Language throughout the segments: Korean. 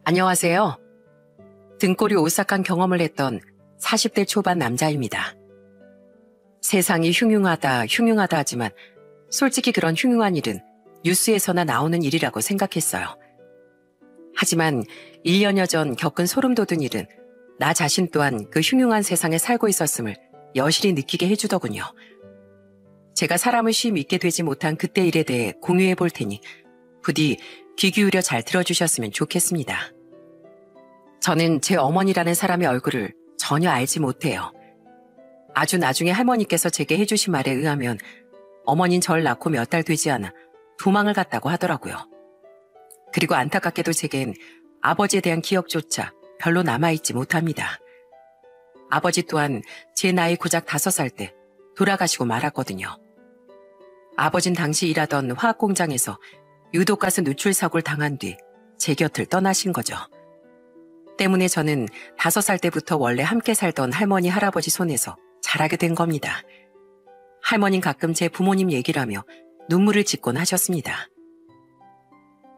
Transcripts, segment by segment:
안녕하세요. 등골이 오싹한 경험을 했던 40대 초반 남자입니다. 세상이 흉흉하다 하지만 솔직히 그런 흉흉한 일은 뉴스에서나 나오는 일이라고 생각했어요. 하지만 1년여 전 겪은 소름 돋은 일은 나 자신 또한 그 흉흉한 세상에 살고 있었음을 여실히 느끼게 해주더군요. 제가 사람을 쉬 믿게 되지 못한 그때 일에 대해 공유해 볼 테니 부디 귀 기울여 잘 들어주셨으면 좋겠습니다. 저는 제 어머니라는 사람의 얼굴을 전혀 알지 못해요. 아주 나중에 할머니께서 제게 해주신 말에 의하면 어머닌 절 낳고 몇 달 되지 않아 도망을 갔다고 하더라고요. 그리고 안타깝게도 제겐 아버지에 대한 기억조차 별로 남아있지 못합니다. 아버지 또한 제 나이 고작 5살 때 돌아가시고 말았거든요. 아버진 당시 일하던 화학공장에서 유독가스 누출 사고를 당한 뒤 제 곁을 떠나신 거죠. 때문에 저는 5살 때부터 원래 함께 살던 할머니, 할아버지 손에서 자라게 된 겁니다. 할머니는 가끔 제 부모님 얘기를 하며 눈물을 짓곤 하셨습니다.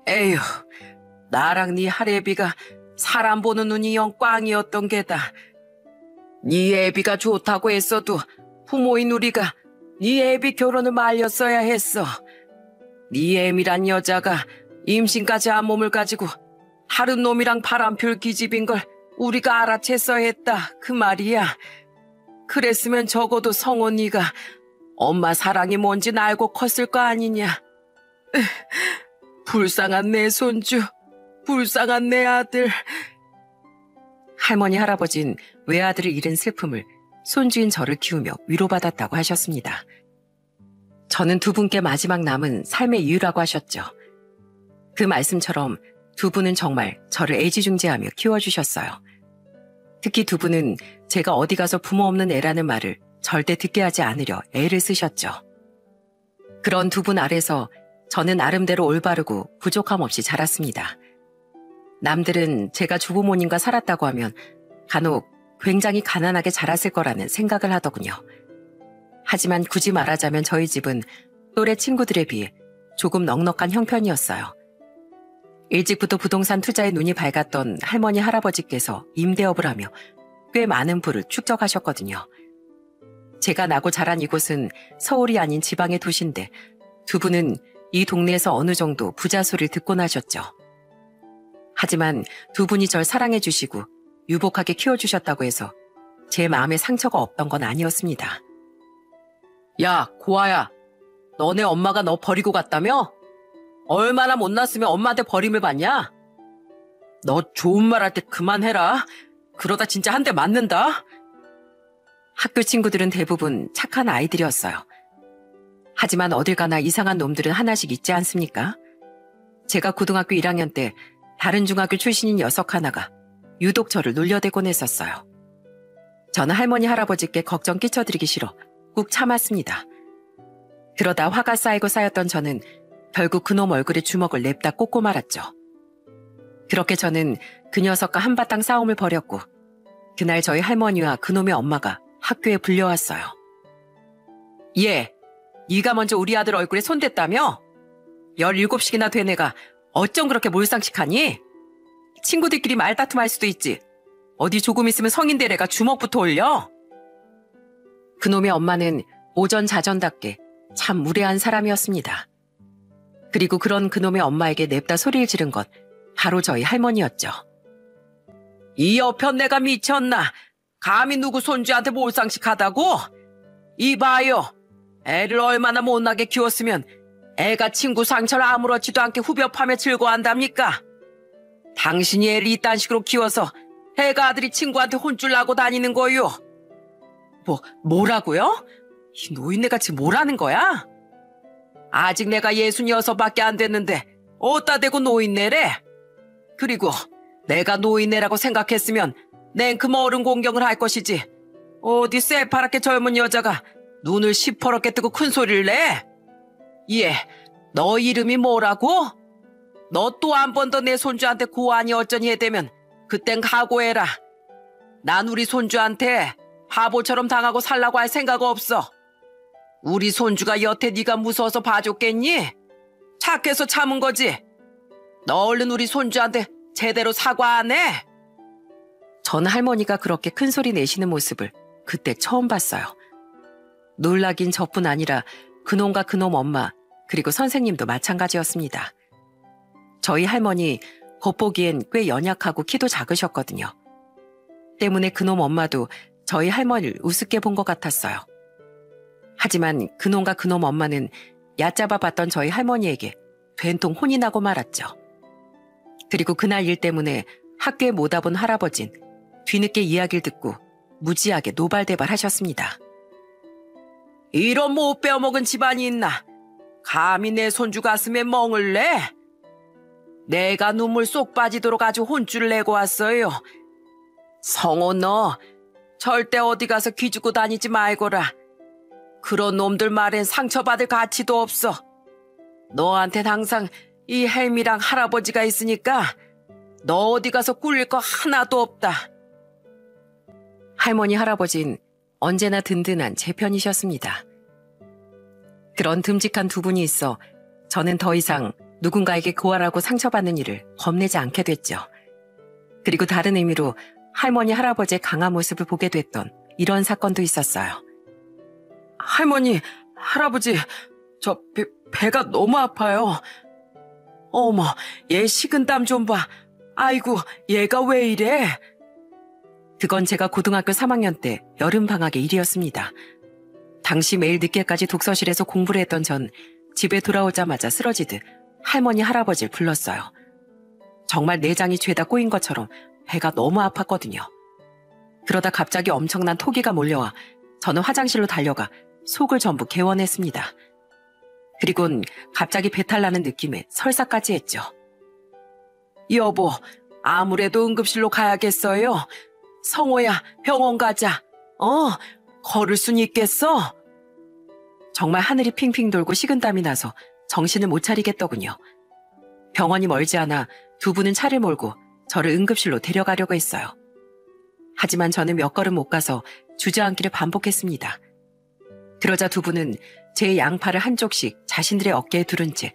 에휴, 나랑 네 할애비가 사람 보는 눈이 영 꽝이었던 게다. 네 애비가 좋다고 했어도 부모인 우리가 네 애비 결혼을 말렸어야 했어. 네 애미란 여자가 임신까지 한 몸을 가지고 다른 놈이랑 바람필 기집인 걸 우리가 알아챘어야 했다 그 말이야. 그랬으면 적어도 성원이가 엄마 사랑이 뭔지 알고 컸을 거 아니냐. 불쌍한 내 손주, 불쌍한 내 아들. 할머니, 할아버진 외아들을 잃은 슬픔을 손주인 저를 키우며 위로받았다고 하셨습니다. 저는 두 분께 마지막 남은 삶의 이유라고 하셨죠. 그 말씀처럼 두 분은 정말 저를 애지중지하며 키워주셨어요. 특히 두 분은 제가 어디 가서 부모 없는 애라는 말을 절대 듣게 하지 않으려 애를 쓰셨죠. 그런 두 분 아래서 저는 나름대로 올바르고 부족함 없이 자랐습니다. 남들은 제가 조부모님과 살았다고 하면 간혹 굉장히 가난하게 자랐을 거라는 생각을 하더군요. 하지만 굳이 말하자면 저희 집은 또래 친구들에 비해 조금 넉넉한 형편이었어요. 일찍부터 부동산 투자에 눈이 밝았던 할머니, 할아버지께서 임대업을 하며 꽤 많은 부를 축적하셨거든요. 제가 나고 자란 이곳은 서울이 아닌 지방의 도시인데 두 분은 이 동네에서 어느 정도 부자 소리를 듣곤 하셨죠. 하지만 두 분이 절 사랑해 주시고 유복하게 키워주셨다고 해서 제 마음에 상처가 없던 건 아니었습니다. 야, 고아야, 너네 엄마가 너 버리고 갔다며? 얼마나 못났으면 엄마한테 버림을 받냐? 너 좋은 말 할 때 그만해라. 그러다 진짜 한 대 맞는다. 학교 친구들은 대부분 착한 아이들이었어요. 하지만 어딜 가나 이상한 놈들은 하나씩 있지 않습니까? 제가 고등학교 1학년 때 다른 중학교 출신인 녀석 하나가 유독 저를 놀려대곤 했었어요. 저는 할머니, 할아버지께 걱정 끼쳐드리기 싫어 꾹 참았습니다. 그러다 화가 쌓이고 쌓였던 저는 결국 그놈 얼굴에 주먹을 냅다 꽂고 말았죠. 그렇게 저는 그 녀석과 한바탕 싸움을 벌였고 그날 저희 할머니와 그놈의 엄마가 학교에 불려왔어요. 얘, 네가 먼저 우리 아들 얼굴에 손댔다며? 17씩이나 된 애가 어쩜 그렇게 몰상식하니? 친구들끼리 말다툼할 수도 있지. 어디 조금 있으면 성인 될 애가 주먹부터 올려? 그놈의 엄마는 오전자전답게 참 무례한 사람이었습니다. 그리고 그런 그놈의 엄마에게 냅다 소리를 지른 건 바로 저희 할머니였죠. 이 여편 내가 미쳤나? 감히 누구 손주한테 몰상식하다고? 이봐요. 애를 얼마나 못나게 키웠으면 애가 친구 상처를 아무렇지도 않게 후벼 파며 즐거워한답니까? 당신이 애를 이딴 식으로 키워서 애가 아들이 친구한테 혼쭐 나고 다니는 거요. 뭐라고요? 이 노인네같이 뭐라는 거야? 아직 내가 66밖에 안 됐는데 어디다 대고 노인네래? 그리고 내가 노인네라고 생각했으면 냉큼 어른 공경을 할 것이지 어디 새파랗게 젊은 여자가 눈을 시퍼렇게 뜨고 큰 소리를 내? 얘, 너 이름이 뭐라고? 너 또 한 번 더 내 손주한테 고아니 어쩌니 해대면 그땐 각오해라. 난 우리 손주한테 바보처럼 당하고 살라고 할 생각 없어. 우리 손주가 여태 네가 무서워서 봐줬겠니? 착해서 참은 거지. 너 얼른 우리 손주한테 제대로 사과 안 해? 전 할머니가 그렇게 큰 소리 내시는 모습을 그때 처음 봤어요. 놀라긴 저뿐 아니라 그놈과 그놈 엄마 그리고 선생님도 마찬가지였습니다. 저희 할머니 겉보기엔 꽤 연약하고 키도 작으셨거든요. 때문에 그놈 엄마도 저희 할머니를 우습게 본 것 같았어요. 하지만 그놈과 그놈 엄마는 얕잡아 봤던 저희 할머니에게 된통 혼이 나고 말았죠. 그리고 그날 일 때문에 학교에 못 와본 할아버진 뒤늦게 이야기를 듣고 무지하게 노발대발하셨습니다. 이런 못 빼어먹은 집안이 있나? 감히 내 손주 가슴에 멍을 내? 내가 눈물 쏙 빠지도록 아주 혼쭐을 내고 왔어요. 성호 너 절대 어디 가서 기죽고 다니지 말거라. 그런 놈들 말엔 상처받을 가치도 없어. 너한텐 항상 이 헬미랑 할아버지가 있으니까 너 어디 가서 꿀릴 거 하나도 없다. 할머니 할아버진 언제나 든든한 제 편이셨습니다. 그런 듬직한 두 분이 있어 저는 더 이상 누군가에게 고아라고 상처받는 일을 겁내지 않게 됐죠. 그리고 다른 의미로 할머니 할아버지의 강한 모습을 보게 됐던 이런 사건도 있었어요. 할머니 할아버지 저 배가 너무 아파요. 어머 얘 식은땀 좀 봐. 아이고 얘가 왜 이래? 그건 제가 고등학교 3학년 때 여름방학의 일이었습니다. 당시 매일 늦게까지 독서실에서 공부를 했던 전 집에 돌아오자마자 쓰러지듯 할머니 할아버지를 불렀어요. 정말 내장이 죄다 꼬인 것처럼 배가 너무 아팠거든요. 그러다 갑자기 엄청난 토기가 몰려와 저는 화장실로 달려가 속을 전부 개원했습니다. 그리곤 갑자기 배탈 나는 느낌에 설사까지 했죠. 여보, 아무래도 응급실로 가야겠어요. 성호야, 병원 가자. 걸을 순 있겠어? 정말 하늘이 핑핑 돌고 식은땀이 나서 정신을 못 차리겠더군요. 병원이 멀지 않아 두 분은 차를 몰고 저를 응급실로 데려가려고 했어요. 하지만 저는 몇 걸음 못 가서 주저앉기를 반복했습니다. 그러자 두 분은 제 양팔을 한쪽씩 자신들의 어깨에 두른 채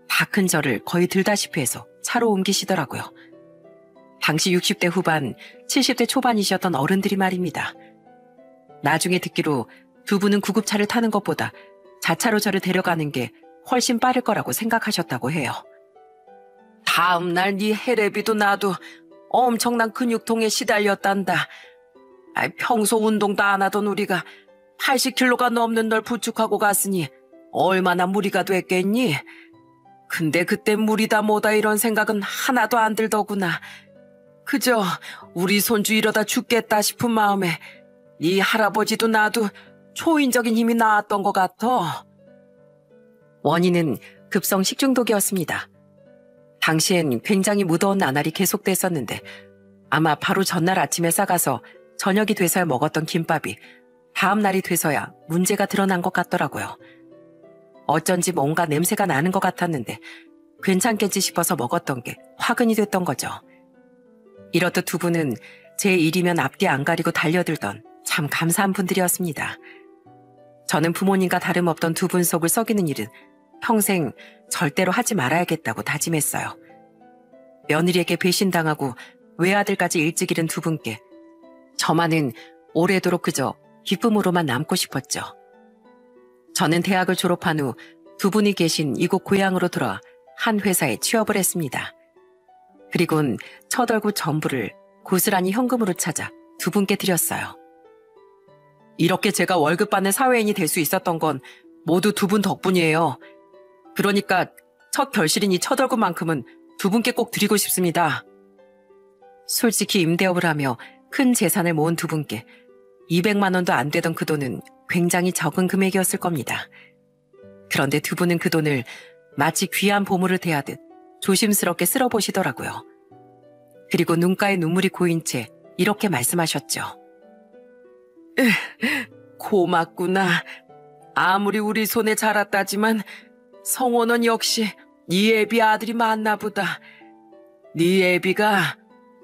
다 큰 저를 거의 들다시피 해서 차로 옮기시더라고요. 당시 60대 후반, 70대 초반이셨던 어른들이 말입니다. 나중에 듣기로 두 분은 구급차를 타는 것보다 자차로 저를 데려가는 게 훨씬 빠를 거라고 생각하셨다고 해요. 다음 날 네 헬레비도 나도 엄청난 근육통에 시달렸단다. 평소 운동도 안 하던 우리가 80kg가 넘는 널 부축하고 갔으니 얼마나 무리가 됐겠니? 근데 그때 무리다 뭐다 이런 생각은 하나도 안 들더구나. 그저 우리 손주 이러다 죽겠다 싶은 마음에 네 할아버지도 나도 초인적인 힘이 나왔던 것 같아. 원인은 급성 식중독이었습니다. 당시엔 굉장히 무더운 나날이 계속됐었는데 아마 바로 전날 아침에 싸가서 저녁이 돼서야 먹었던 김밥이 다음 날이 돼서야 문제가 드러난 것 같더라고요. 어쩐지 뭔가 냄새가 나는 것 같았는데 괜찮겠지 싶어서 먹었던 게 화근이 됐던 거죠. 이렇듯 두 분은 제 일이면 앞뒤 안 가리고 달려들던 참 감사한 분들이었습니다. 저는 부모님과 다름없던 두 분 속을 썩이는 일은 평생 절대로 하지 말아야겠다고 다짐했어요. 며느리에게 배신당하고 외아들까지 일찍 잃은 두 분께 저만은 오래도록 그저 기쁨으로만 남고 싶었죠. 저는 대학을 졸업한 후 두 분이 계신 이곳 고향으로 돌아 한 회사에 취업을 했습니다. 그리곤 첫 얼굴 전부를 고스란히 현금으로 찾아 두 분께 드렸어요. 이렇게 제가 월급 받는 사회인이 될 수 있었던 건 모두 두 분 덕분이에요. 그러니까 첫 결실인 이 첫 얼굴만큼은 두 분께 꼭 드리고 싶습니다. 솔직히 임대업을 하며 큰 재산을 모은 두 분께 200만 원도 안 되던 그 돈은 굉장히 적은 금액이었을 겁니다. 그런데 두 분은 그 돈을 마치 귀한 보물을 대하듯 조심스럽게 쓸어보시더라고요. 그리고 눈가에 눈물이 고인 채 이렇게 말씀하셨죠. 고맙구나. 아무리 우리 손에 자랐다지만 성호는 역시 네 애비 아들이 맞나 보다. 네 애비가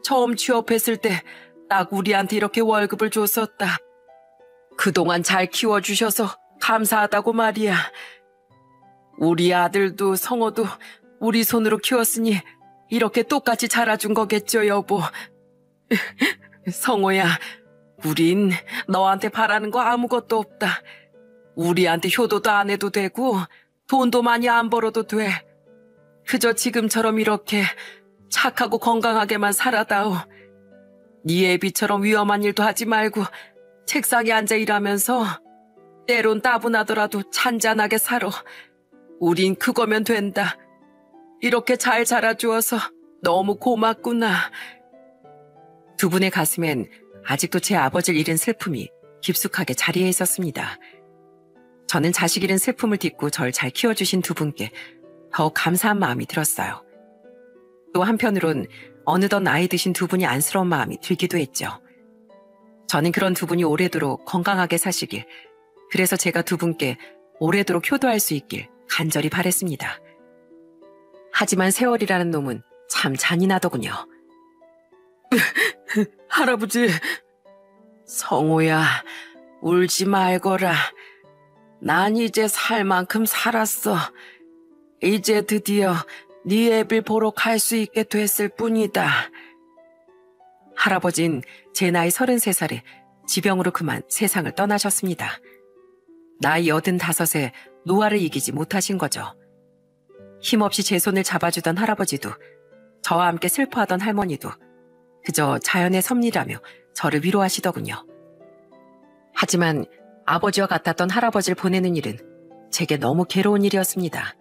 처음 취업했을 때 딱 우리한테 이렇게 월급을 줬었다. 그동안 잘 키워주셔서 감사하다고 말이야. 우리 아들도 성호도 우리 손으로 키웠으니 이렇게 똑같이 자라준 거겠죠, 여보. 성호야, 우린 너한테 바라는 거 아무것도 없다. 우리한테 효도도 안 해도 되고 돈도 많이 안 벌어도 돼. 그저 지금처럼 이렇게 착하고 건강하게만 살아다오. 네 애비처럼 위험한 일도 하지 말고 책상에 앉아 일하면서 때론 따분하더라도 찬잔하게 살아. 우린 그거면 된다. 이렇게 잘 자라주어서 너무 고맙구나. 두 분의 가슴엔 아직도 제 아버지를 잃은 슬픔이 깊숙하게 자리해 있었습니다. 저는 자식 잃은 슬픔을 딛고 절 잘 키워주신 두 분께 더욱 감사한 마음이 들었어요. 또 한편으론 어느덧 나이 드신 두 분이 안쓰러운 마음이 들기도 했죠. 저는 그런 두 분이 오래도록 건강하게 사시길, 그래서 제가 두 분께 오래도록 효도할 수 있길 간절히 바랬습니다. 하지만 세월이라는 놈은 참 잔인하더군요. 할아버지. 성호야, 울지 말거라. 난 이제 살 만큼 살았어. 이제 드디어 네 애를 보러 갈 수 있게 됐을 뿐이다. 할아버진 제 나이 33살에 지병으로 그만 세상을 떠나셨습니다. 나이 85에 노화를 이기지 못하신 거죠. 힘없이 제 손을 잡아주던 할아버지도, 저와 함께 슬퍼하던 할머니도 그저 자연의 섭리라며 저를 위로하시더군요. 하지만 아버지와 같았던 할아버지를 보내는 일은 제게 너무 괴로운 일이었습니다.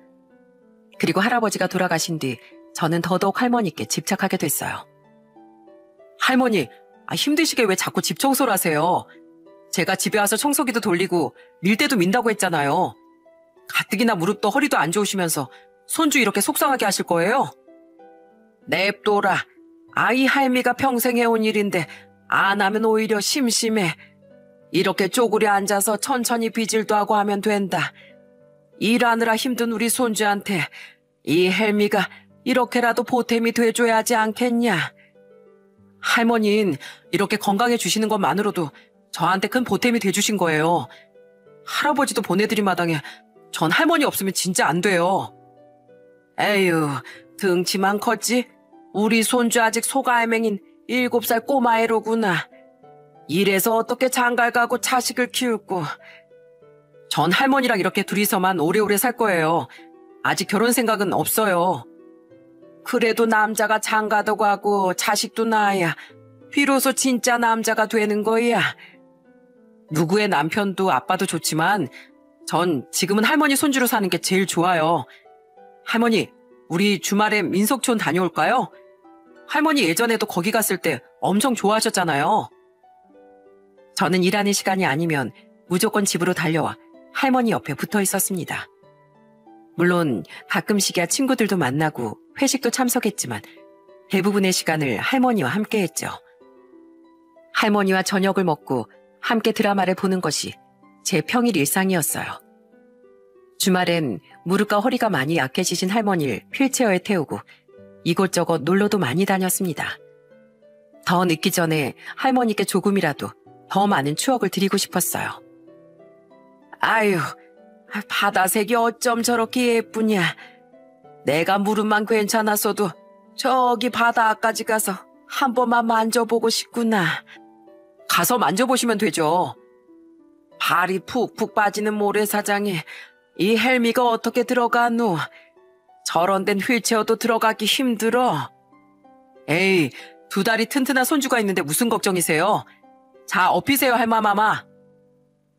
그리고 할아버지가 돌아가신 뒤 저는 더더욱 할머니께 집착하게 됐어요. 할머니, 힘드시게 왜 자꾸 집 청소를 하세요? 제가 집에 와서 청소기도 돌리고 밀대도 민다고 했잖아요. 가뜩이나 무릎도 허리도 안 좋으시면서 손주 이렇게 속상하게 하실 거예요? 냅둬라. 아이 할미가 평생 해온 일인데 안 하면 오히려 심심해. 이렇게 쪼그려 앉아서 천천히 빗질도 하고 하면 된다. 일하느라 힘든 우리 손주한테 이 헬미가 이렇게라도 보탬이 돼줘야 하지 않겠냐. 할머니는 이렇게 건강해 주시는 것만으로도 저한테 큰 보탬이 돼주신 거예요. 할아버지도 보내드린 마당에 전 할머니 없으면 진짜 안 돼요. 에휴, 등치만 컸지? 우리 손주 아직 소갈맹인 7살 꼬마애로구나. 이래서 어떻게 장가를 가고 자식을 키우고. 전 할머니랑 이렇게 둘이서만 오래오래 살 거예요. 아직 결혼 생각은 없어요. 그래도 남자가 장가도 가고 자식도 낳아야 비로소 진짜 남자가 되는 거야. 누구의 남편도 아빠도 좋지만 전 지금은 할머니 손주로 사는 게 제일 좋아요. 할머니, 우리 주말에 민속촌 다녀올까요? 할머니 예전에도 거기 갔을 때 엄청 좋아하셨잖아요. 저는 일하는 시간이 아니면 무조건 집으로 달려와 할머니 옆에 붙어 있었습니다. 물론 가끔씩이야 친구들도 만나고 회식도 참석했지만 대부분의 시간을 할머니와 함께 했죠. 할머니와 저녁을 먹고 함께 드라마를 보는 것이 제 평일 일상이었어요. 주말엔 무릎과 허리가 많이 약해지신 할머니를 휠체어에 태우고 이곳저곳 놀러도 많이 다녔습니다. 더 늦기 전에 할머니께 조금이라도 더 많은 추억을 드리고 싶었어요. 아유, 바다색이 어쩜 저렇게 예쁘냐. 내가 무릎만 괜찮았어도 저기 바다까지 가서 한 번만 만져보고 싶구나. 가서 만져보시면 되죠. 발이 푹푹 빠지는 모래사장에 이 헬미가 어떻게 들어가노? 저런 데는 휠체어도 들어가기 힘들어. 에이, 2다리 튼튼한 손주가 있는데 무슨 걱정이세요? 자, 업히세요, 할마마마.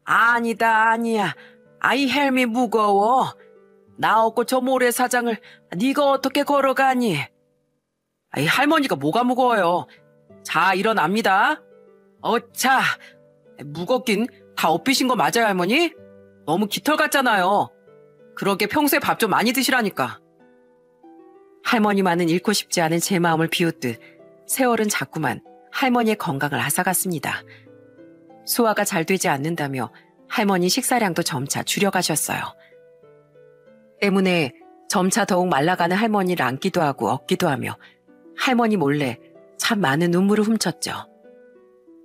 아니다, 아니야. 아이 헬미 무거워. 나 없고 저 모래사장을 네가 어떻게 걸어가니? 아이, 할머니가 뭐가 무거워요. 자, 일어납니다. 어차, 무겁긴 다 업히신 거 맞아요, 할머니? 너무 깃털 같잖아요. 그러게 평소에 밥 좀 많이 드시라니까. 할머니만은 잃고 싶지 않은 제 마음을 비웃듯 세월은 자꾸만 할머니의 건강을 앗아갔습니다. 소화가 잘 되지 않는다며 할머니 식사량도 점차 줄여가셨어요. 때문에 점차 더욱 말라가는 할머니를 안기도 하고 업기도 하며 할머니 몰래 참 많은 눈물을 훔쳤죠.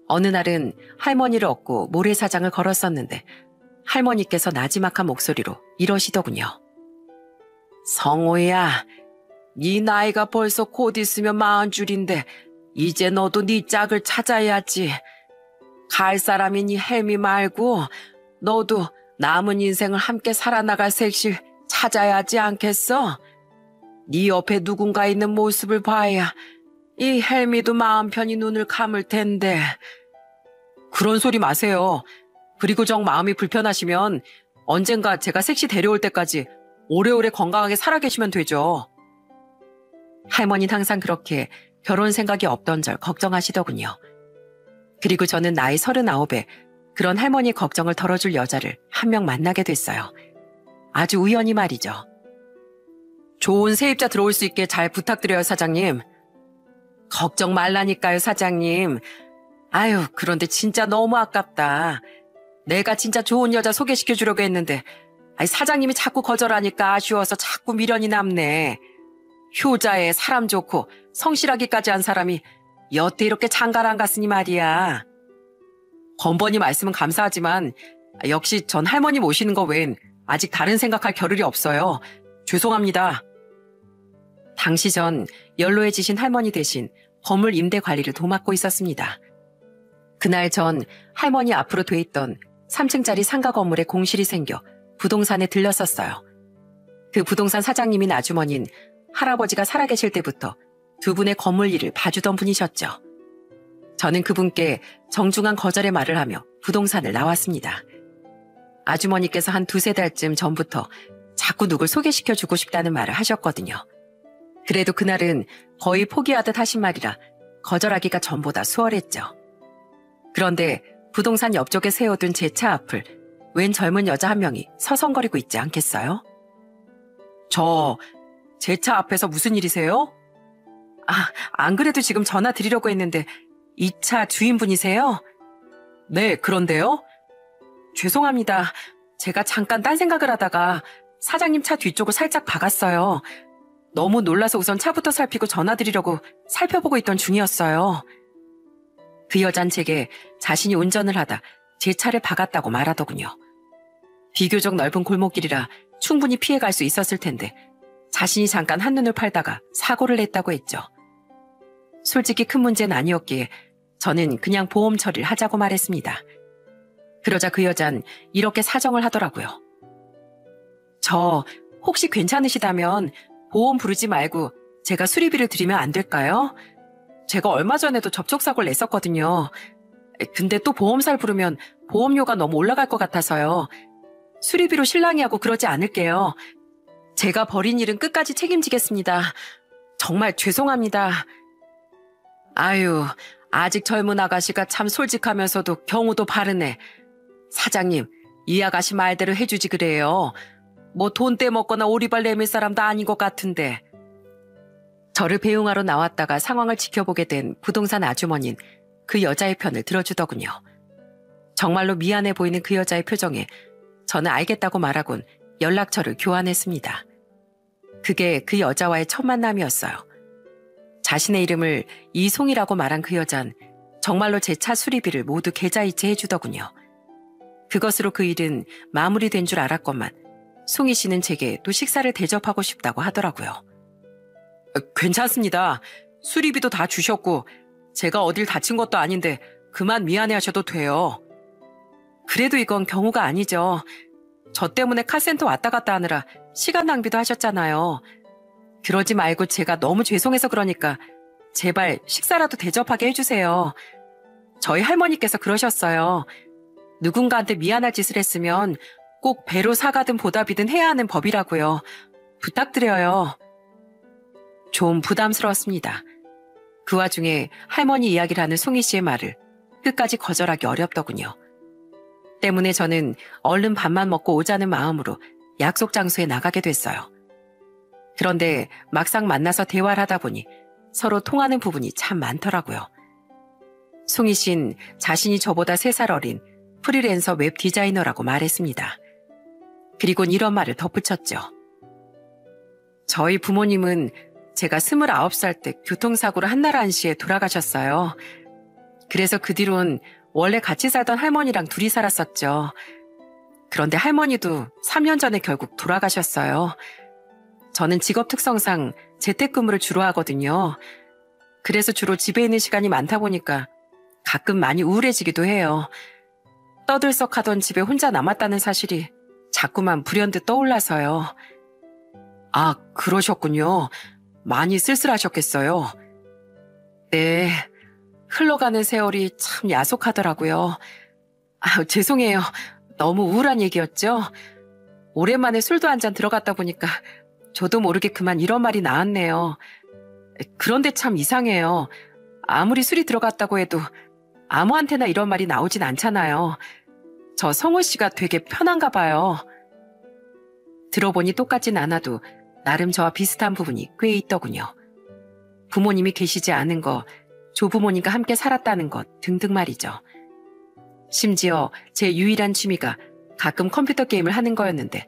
어느 날은 할머니를 업고 모래사장을 걸었었는데 할머니께서 나지막한 목소리로 이러시더군요. 성호야, 네 나이가 벌써 곧 있으면 40줄인데 이제 너도 네 짝을 찾아야지. 갈 사람인 이 헬미 말고 너도 남은 인생을 함께 살아나갈 색실 찾아야 하지 않겠어? 네 옆에 누군가 있는 모습을 봐야 이 헬미도 마음 편히 눈을 감을 텐데. 그런 소리 마세요. 그리고 정 마음이 불편하시면 언젠가 제가 섹시 데려올 때까지 오래오래 건강하게 살아계시면 되죠. 할머니는 항상 그렇게 결혼 생각이 없던 절 걱정하시더군요. 그리고 저는 나이 39에 그런 할머니의 걱정을 덜어줄 여자를 한 명 만나게 됐어요. 아주 우연히 말이죠. 좋은 세입자 들어올 수 있게 잘 부탁드려요, 사장님. 걱정 말라니까요, 사장님. 아유, 그런데 진짜 너무 아깝다. 내가 진짜 좋은 여자 소개시켜주려고 했는데 사장님이 자꾸 거절하니까 아쉬워서 자꾸 미련이 남네. 효자에 사람 좋고 성실하기까지 한 사람이 여태 이렇게 장가를 안 갔으니 말이야. 번번이 말씀은 감사하지만 역시 전 할머니 모시는 거 외엔 아직 다른 생각할 겨를이 없어요. 죄송합니다. 당시 전 연로해지신 할머니 대신 건물 임대 관리를 도맡고 있었습니다. 그날 전 할머니 앞으로 돼 있던 3층짜리 상가 건물에 공실이 생겨 부동산에 들렀었어요. 그 부동산 사장님인 아주머니는 할아버지가 살아계실 때부터 두 분의 건물 일을 봐주던 분이셨죠. 저는 그분께 정중한 거절의 말을 하며 부동산을 나왔습니다. 아주머니께서 한 두세 달쯤 전부터 자꾸 누굴 소개시켜주고 싶다는 말을 하셨거든요. 그래도 그날은 거의 포기하듯 하신 말이라 거절하기가 전보다 수월했죠. 그런데 부동산 옆쪽에 세워둔 제 차 앞을 웬 젊은 여자 한 명이 서성거리고 있지 않겠어요? 제 차 앞에서 무슨 일이세요? 안 그래도 지금 전화 드리려고 했는데 이 차 주인분이세요? 네, 그런데요? 죄송합니다. 제가 잠깐 딴 생각을 하다가 사장님 차 뒤쪽을 살짝 박았어요. 너무 놀라서 우선 차부터 살피고 전화드리려고 살펴보고 있던 중이었어요. 그 여잔 제게 자신이 운전을 하다 제 차를 박았다고 말하더군요. 비교적 넓은 골목길이라 충분히 피해갈 수 있었을 텐데 자신이 잠깐 한눈을 팔다가 사고를 냈다고 했죠. 솔직히 큰 문제는 아니었기에 저는 그냥 보험 처리를 하자고 말했습니다. 그러자 그 여잔 이렇게 사정을 하더라고요. 저 혹시 괜찮으시다면 보험 부르지 말고 제가 수리비를 드리면 안 될까요? 제가 얼마 전에도 접촉사고를 냈었거든요. 근데 또 보험사를 부르면 보험료가 너무 올라갈 것 같아서요. 수리비로 실랑이 하고 그러지 않을게요. 제가 벌인 일은 끝까지 책임지겠습니다. 정말 죄송합니다. 아유, 아직 젊은 아가씨가 참 솔직하면서도 경우도 바르네. 사장님, 이 아가씨 말대로 해주지 그래요. 뭐 돈 떼먹거나 오리발 내밀 사람도 아닌 것 같은데. 저를 배웅하러 나왔다가 상황을 지켜보게 된 부동산 아주머니는 그 여자의 편을 들어주더군요. 정말로 미안해 보이는 그 여자의 표정에 저는 알겠다고 말하곤 연락처를 교환했습니다. 그게 그 여자와의 첫 만남이었어요. 자신의 이름을 이송이라고 말한 그 여잔 정말로 제 차 수리비를 모두 계좌이체 해주더군요. 그것으로 그 일은 마무리된 줄 알았건만 송이 씨는 제게 또 식사를 대접하고 싶다고 하더라고요. 괜찮습니다. 수리비도 다 주셨고 제가 어딜 다친 것도 아닌데 그만 미안해하셔도 돼요. 그래도 이건 경우가 아니죠. 저 때문에 카센터 왔다 갔다 하느라 시간 낭비도 하셨잖아요. 그러지 말고 제가 너무 죄송해서 그러니까 제발 식사라도 대접하게 해주세요. 저희 할머니께서 그러셨어요. 누군가한테 미안할 짓을 했으면 꼭 배로 사가든 보답이든 해야 하는 법이라고요. 부탁드려요. 좀 부담스러웠습니다. 그 와중에 할머니 이야기를 하는 송이 씨의 말을 끝까지 거절하기 어렵더군요. 때문에 저는 얼른 밥만 먹고 오자는 마음으로 약속 장소에 나가게 됐어요. 그런데 막상 만나서 대화를 하다 보니 서로 통하는 부분이 참 많더라고요. 송이 씨는 자신이 저보다 3살 어린 프리랜서 웹 디자이너라고 말했습니다. 그리곤 이런 말을 덧붙였죠. 저희 부모님은 제가 29살 때 교통사고로 한날 한시에 돌아가셨어요. 그래서 그 뒤론 원래 같이 살던 할머니랑 둘이 살았었죠. 그런데 할머니도 3년 전에 결국 돌아가셨어요. 저는 직업 특성상 재택근무를 주로 하거든요. 그래서 주로 집에 있는 시간이 많다 보니까 가끔 많이 우울해지기도 해요. 떠들썩하던 집에 혼자 남았다는 사실이 자꾸만 불현듯 떠올라서요. 아, 그러셨군요. 많이 쓸쓸하셨겠어요. 네, 흘러가는 세월이 참 야속하더라고요. 아, 죄송해요. 너무 우울한 얘기였죠? 오랜만에 술도 한 잔 들어갔다 보니까 저도 모르게 그만 이런 말이 나왔네요. 그런데 참 이상해요. 아무리 술이 들어갔다고 해도 아무한테나 이런 말이 나오진 않잖아요. 저 성우 씨가 되게 편한가 봐요. 들어보니 똑같진 않아도 나름 저와 비슷한 부분이 꽤 있더군요. 부모님이 계시지 않은 것, 조부모님과 함께 살았다는 것 등등 말이죠. 심지어 제 유일한 취미가 가끔 컴퓨터 게임을 하는 거였는데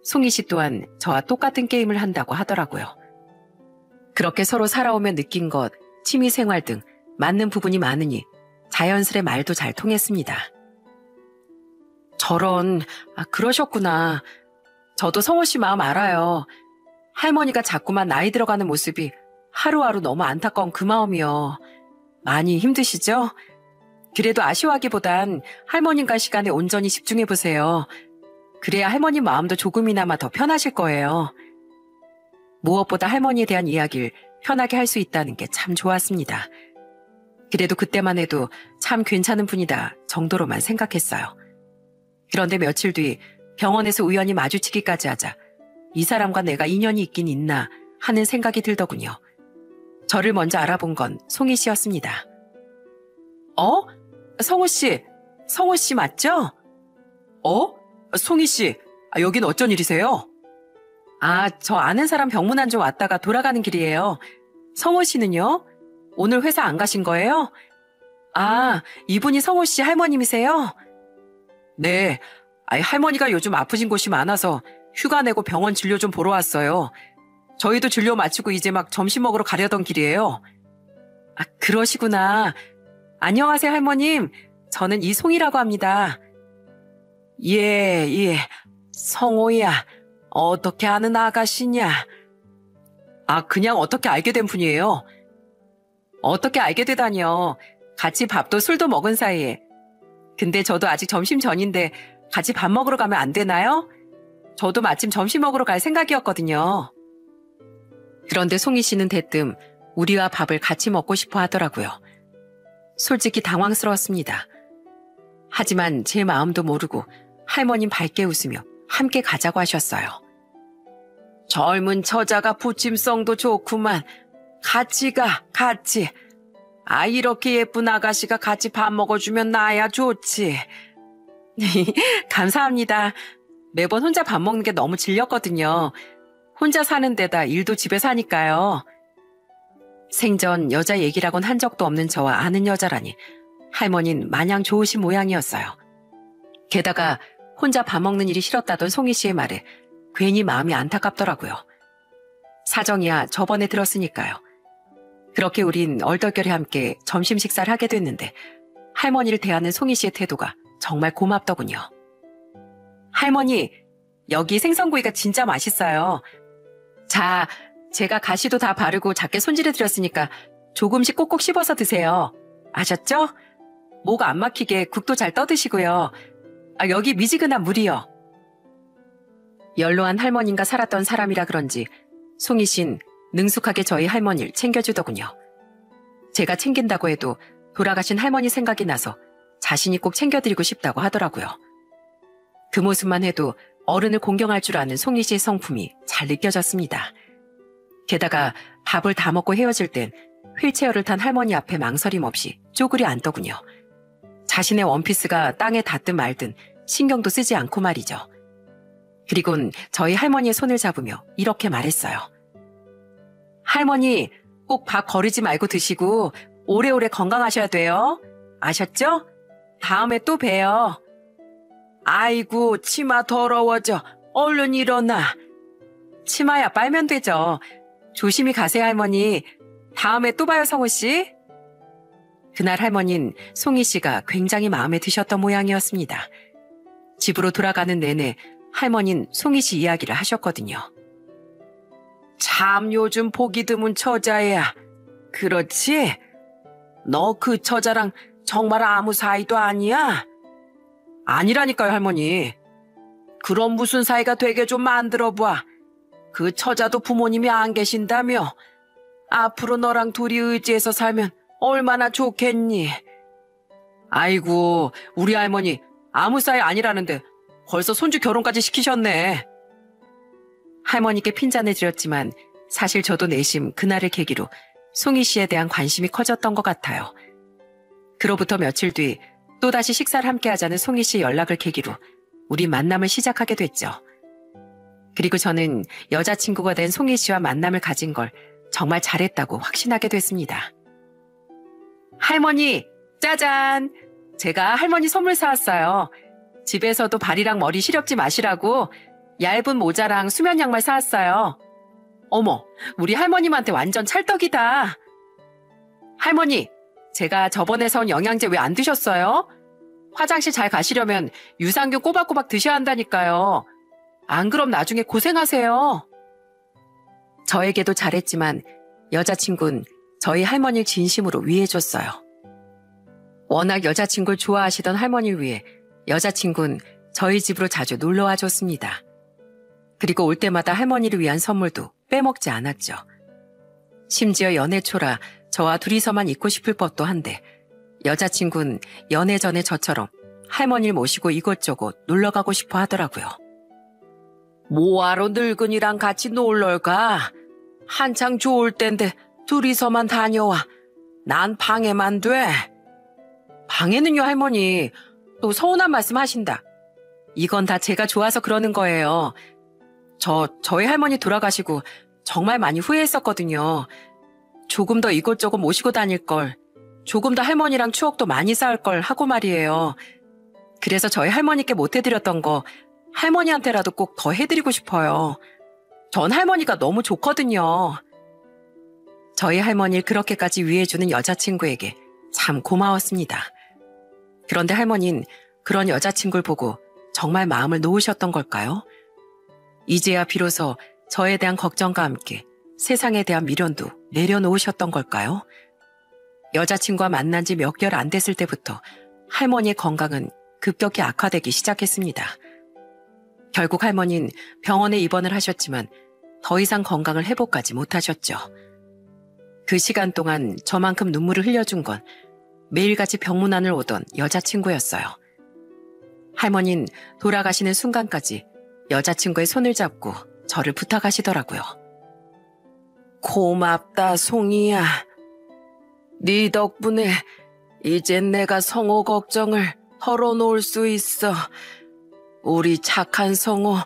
송희 씨 또한 저와 똑같은 게임을 한다고 하더라고요. 그렇게 서로 살아오며 느낀 것, 취미 생활 등 맞는 부분이 많으니 자연스레 말도 잘 통했습니다. 저런, 그러셨구나. 저도 성호 씨 마음 알아요. 할머니가 자꾸만 나이 들어가는 모습이 하루하루 너무 안타까운 그 마음이요. 많이 힘드시죠? 그래도 아쉬워하기보단 할머님과 시간에 온전히 집중해보세요. 그래야 할머니 마음도 조금이나마 더 편하실 거예요. 무엇보다 할머니에 대한 이야기를 편하게 할 수 있다는 게 참 좋았습니다. 그래도 그때만 해도 참 괜찮은 분이다 정도로만 생각했어요. 그런데 며칠 뒤 병원에서 우연히 마주치기까지 하자 이 사람과 내가 인연이 있긴 있나 하는 생각이 들더군요. 저를 먼저 알아본 건 송희 씨였습니다. 성우 씨 맞죠? 송희 씨, 여긴 어쩐 일이세요? 저 아는 사람 병문안 좀 왔다가 돌아가는 길이에요. 성우 씨는요? 오늘 회사 안 가신 거예요? 이분이 성우 씨 할머님이세요? 네, 할머니가 요즘 아프신 곳이 많아서 휴가 내고 병원 진료 좀 보러 왔어요. 저희도 진료 마치고 이제 막 점심 먹으러 가려던 길이에요. 그러시구나. 안녕하세요, 할머님. 저는 이송이라고 합니다. 예. 성호야, 어떻게 아는 아가씨냐? 그냥 어떻게 알게 된 분이에요. 어떻게 알게 되다니요. 같이 밥도 술도 먹은 사이에. 근데 저도 아직 점심 전인데 같이 밥 먹으러 가면 안 되나요? 저도 마침 점심 먹으러 갈 생각이었거든요. 그런데 송희 씨는 대뜸 우리와 밥을 같이 먹고 싶어 하더라고요. 솔직히 당황스러웠습니다. 하지만 제 마음도 모르고 할머님 밝게 웃으며 함께 가자고 하셨어요. 젊은 처자가 부침성도 좋구만. 같이 가, 같이. 이렇게 예쁜 아가씨가 같이 밥 먹어주면 나야 좋지. 감사합니다. 매번 혼자 밥 먹는 게 너무 질렸거든요. 혼자 사는 데다 일도 집에서 하니까요. 생전 여자 얘기라곤 한 적도 없는 저와 아는 여자라니 할머니는 마냥 좋으신 모양이었어요. 게다가 혼자 밥 먹는 일이 싫었다던 송희 씨의 말에 괜히 마음이 안타깝더라고요. 사정이야 저번에 들었으니까요. 그렇게 우린 얼떨결에 함께 점심 식사를 하게 됐는데 할머니를 대하는 송희 씨의 태도가 정말 고맙더군요. 할머니, 여기 생선구이가 진짜 맛있어요. 자, 제가 가시도 다 바르고 작게 손질해드렸으니까 조금씩 꼭꼭 씹어서 드세요. 아셨죠? 목 안 막히게 국도 잘 떠드시고요. 여기 미지근한 물이요. 연로한 할머님과 살았던 사람이라 그런지 송희 씨는 능숙하게 저희 할머니를 챙겨주더군요. 제가 챙긴다고 해도 돌아가신 할머니 생각이 나서 자신이 꼭 챙겨드리고 싶다고 하더라고요. 그 모습만 해도 어른을 공경할 줄 아는 송희 씨의 성품이 잘 느껴졌습니다. 게다가 밥을 다 먹고 헤어질 땐 휠체어를 탄 할머니 앞에 망설임 없이 쪼그려 앉더군요. 자신의 원피스가 땅에 닿든 말든 신경도 쓰지 않고 말이죠. 그리곤 저희 할머니의 손을 잡으며 이렇게 말했어요. 할머니, 꼭 밥 거르지 말고 드시고 오래오래 건강하셔야 돼요. 아셨죠? 다음에 또 봬요. 아이고, 치마 더러워져. 얼른 일어나. 치마야 빨면 되죠. 조심히 가세요, 할머니. 다음에 또 봐요, 성우 씨. 그날 할머니는 송희 씨가 굉장히 마음에 드셨던 모양이었습니다. 집으로 돌아가는 내내 할머니는 송희 씨 이야기를 하셨거든요. 참 요즘 보기 드문 처자야. 그렇지? 너 그 처자랑 정말 아무 사이도 아니야? 아니라니까요, 할머니. 그럼 무슨 사이가 되게 좀 만들어봐. 그 처자도 부모님이 안 계신다며. 앞으로 너랑 둘이 의지해서 살면 얼마나 좋겠니? 아이고, 우리 할머니 아무 사이 아니라는데 벌써 손주 결혼까지 시키셨네. 할머니께 핀잔을 드렸지만 사실 저도 내심 그날을 계기로 송이 씨에 대한 관심이 커졌던 것 같아요. 그로부터 며칠 뒤 또다시 식사를 함께 하자는 송이 씨의 연락을 계기로 우리 만남을 시작하게 됐죠. 그리고 저는 여자친구가 된 송이 씨와 만남을 가진 걸 정말 잘했다고 확신하게 됐습니다. 할머니, 짜잔! 제가 할머니 선물 사왔어요. 집에서도 발이랑 머리 시렵지 마시라고 얇은 모자랑 수면 양말 사왔어요. 어머, 우리 할머님한테 완전 찰떡이다. 할머니, 제가 저번에 사온 영양제 왜 안 드셨어요? 화장실 잘 가시려면 유산균 꼬박꼬박 드셔야 한다니까요. 안 그럼 나중에 고생하세요. 저에게도 잘했지만 여자친구는 저희 할머니를 진심으로 위해줬어요. 워낙 여자친구를 좋아하시던 할머니를 위해 여자친구는 저희 집으로 자주 놀러와 줬습니다. 그리고 올 때마다 할머니를 위한 선물도 빼먹지 않았죠. 심지어 연애 초라 저와 둘이서만 있고 싶을 법도 한데 여자친구는 연애 전에 저처럼 할머니를 모시고 이곳저곳 놀러가고 싶어 하더라고요. 뭐하러 늙은이랑 같이 놀러 가? 한창 좋을 땐데 둘이서만 다녀와. 난 방해만 돼. 방해는요, 할머니. 또 서운한 말씀 하신다. 이건 다 제가 좋아서 그러는 거예요. 저희 할머니 돌아가시고 정말 많이 후회했었거든요. 조금 더 이곳저곳 모시고 다닐 걸, 조금 더 할머니랑 추억도 많이 쌓을 걸 하고 말이에요. 그래서 저희 할머니께 못 해드렸던 거 할머니한테라도 꼭 더 해드리고 싶어요. 전 할머니가 너무 좋거든요. 저희 할머니를 그렇게까지 위해주는 여자친구에게 참 고마웠습니다. 그런데 할머니는 그런 여자친구를 보고 정말 마음을 놓으셨던 걸까요? 이제야 비로소 저에 대한 걱정과 함께 세상에 대한 미련도 내려놓으셨던 걸까요? 여자친구와 만난 지 몇 개월 안 됐을 때부터 할머니의 건강은 급격히 악화되기 시작했습니다. 결국 할머니는 병원에 입원을 하셨지만 더 이상 건강을 회복하지 못하셨죠. 그 시간 동안 저만큼 눈물을 흘려준 건 매일같이 병문안을 오던 여자친구였어요. 할머니는 돌아가시는 순간까지 여자친구의 손을 잡고 저를 부탁하시더라고요. 고맙다, 송이야. 네 덕분에 이젠 내가 성호 걱정을 털어놓을 수 있어. 우리 착한 성호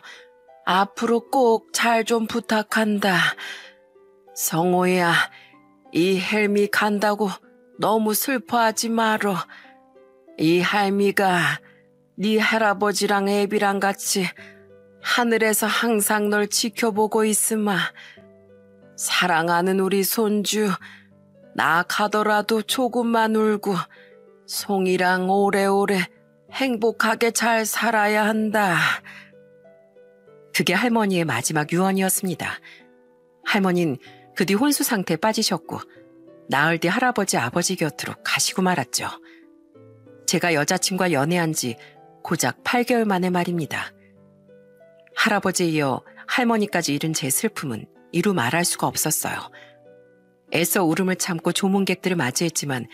앞으로 꼭 잘 좀 부탁한다. 성호야, 이 헬미 간다고 너무 슬퍼하지 말어. 이 할미가 네 할아버지랑 애비랑 같이 하늘에서 항상 널 지켜보고 있으마. 사랑하는 우리 손주, 나 가더라도 조금만 울고 송이랑 오래오래 행복하게 잘 살아야 한다. 그게 할머니의 마지막 유언이었습니다. 할머니는 그 뒤 혼수 상태에 빠지셨고 나흘 뒤 할아버지 아버지 곁으로 가시고 말았죠. 제가 여자친구와 연애한 지 고작 8개월 만에 말입니다. 할아버지에 이어 할머니까지 잃은 제 슬픔은 이루 말할 수가 없었어요. 애써 울음을 참고 조문객들을 맞이했지만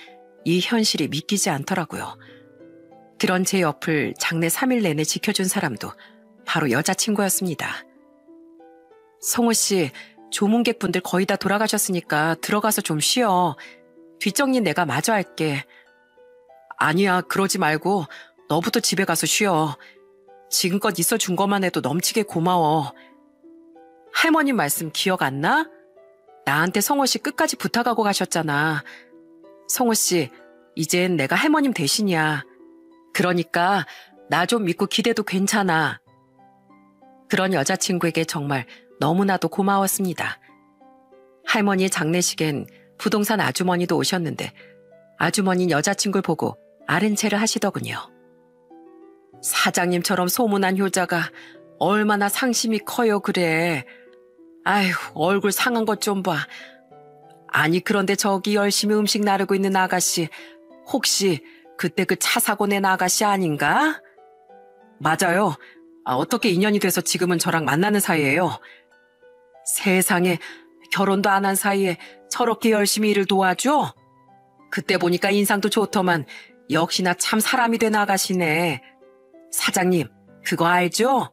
이 현실이 믿기지 않더라고요. 그런 제 옆을 장례 3일 내내 지켜준 사람도 바로 여자친구였습니다. 성호 씨, 조문객분들 거의 다 돌아가셨으니까 들어가서 좀 쉬어. 뒷정리 내가 마저 할게. 아니야, 그러지 말고 너부터 집에 가서 쉬어. 지금껏 있어준 것만 해도 넘치게 고마워. 할머님 말씀 기억 안 나? 나한테 성호 씨 끝까지 부탁하고 가셨잖아. 성호 씨, 이젠 내가 할머님 대신이야. 그러니까 나 좀 믿고 기대도 괜찮아. 그런 여자친구에게 정말 너무나도 고마웠습니다. 할머니의 장례식엔 부동산 아주머니도 오셨는데 아주머니는 여자친구를 보고 아른 체를 하시더군요. 사장님처럼 소문난 효자가 얼마나 상심이 커요, 그래. 아휴, 얼굴 상한 것 좀 봐. 아니, 그런데 저기 열심히 음식 나르고 있는 아가씨, 혹시 그때 그 차 사고 낸 아가씨 아닌가? 맞아요. 어떻게 인연이 돼서 지금은 저랑 만나는 사이예요. 세상에, 결혼도 안 한 사이에 저렇게 열심히 일을 도와줘? 그때 보니까 인상도 좋더만 역시나 참 사람이 된 아가씨네. 사장님, 그거 알죠?